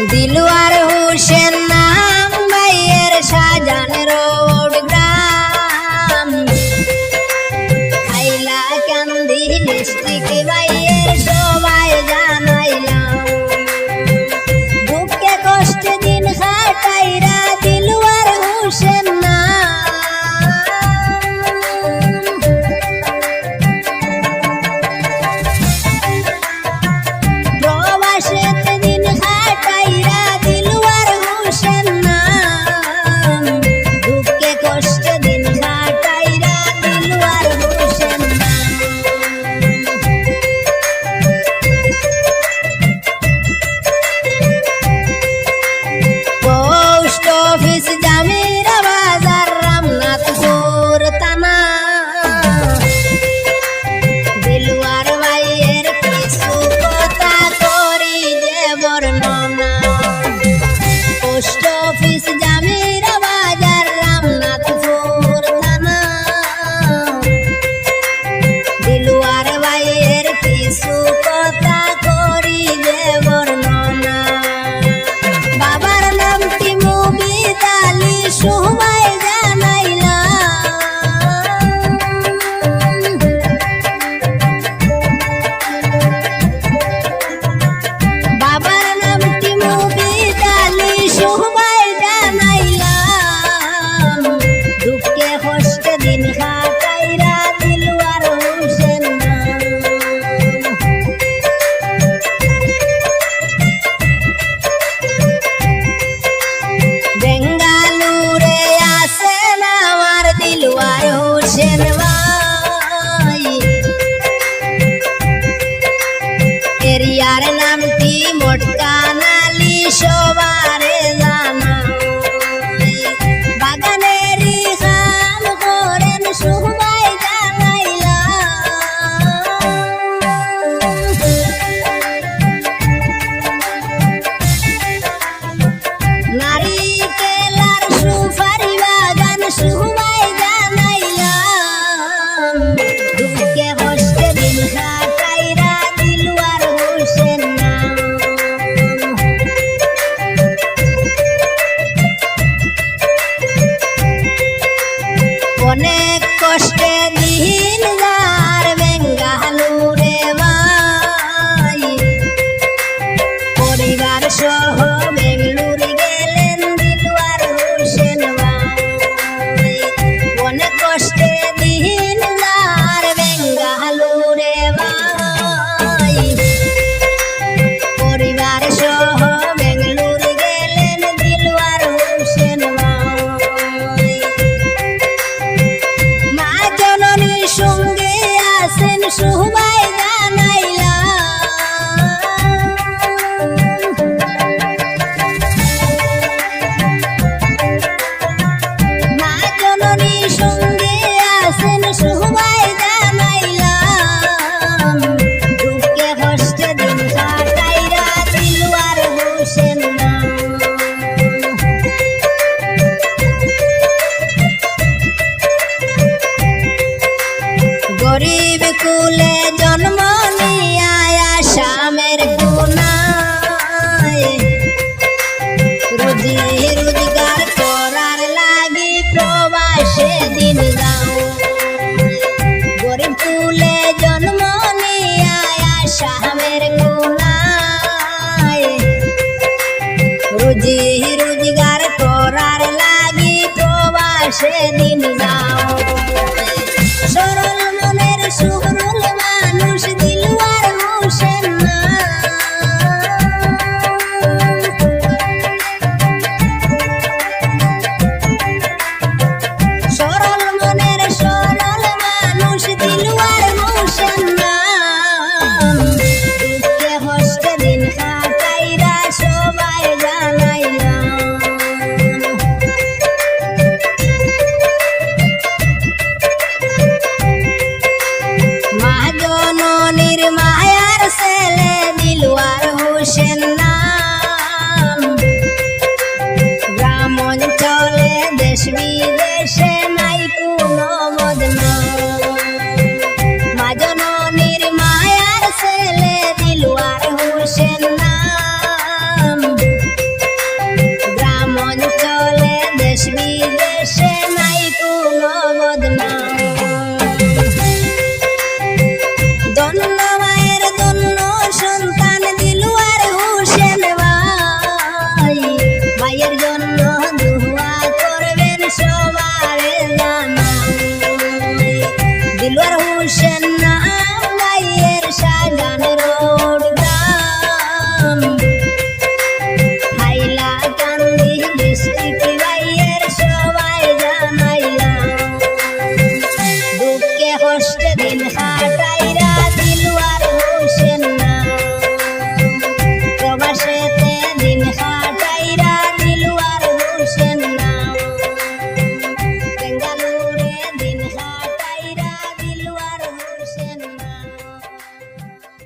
দিলওয়ার হোসেন নাম ভাইয়ের শাহজাহান রোড গ্রাম খাইলা কান্দি ডিস্ট্রিক্ট ভাইয়ের সবাই জানাইলাম দুঃখে কষ্টে দিন কাটাইরা দিলওয়ার হোসেন এরিয়ার নামটি মোটকানালি সবারে জানা বাগানেরই কাম করেন সবাই জানাইলা নারিকেলার সুপারি বাগান সবাই জানাইলা দুঃখে কষ্টে দিন কাটাইরা দিলওয়ার হোসেন অনেক কষ্টে দিন যার বেঙ্গালুরে ভাই পরিবার সহ বেঙ্গালুর গেলেন দিলওয়ার হোসেন ভাই অনেক কষ্টে দিন যার বেঙ্গালুরে ভাই পরিবার সহ বেঙ্গালুর গেলেন দিলওয়ার হোসেন ভাই মা জননীর সঙ্গে আছেন সবাই জানাইলা মা জননীর সঙ্গে আছেন সবাই জানাইলাম দুঃখে কষ্টে দিন কাটাইরা দিলওয়ার হোসেন গরিব কুলে জন্ম নিয়া আসামের কোনায় রুজি রোজগার করার লাগি প্রবাসে দিন যাও গরিব কুলে জন্ম নিয়া আসামের কোনায় রুজি রোজগার করার লাগি প্রবাসে দিন যাও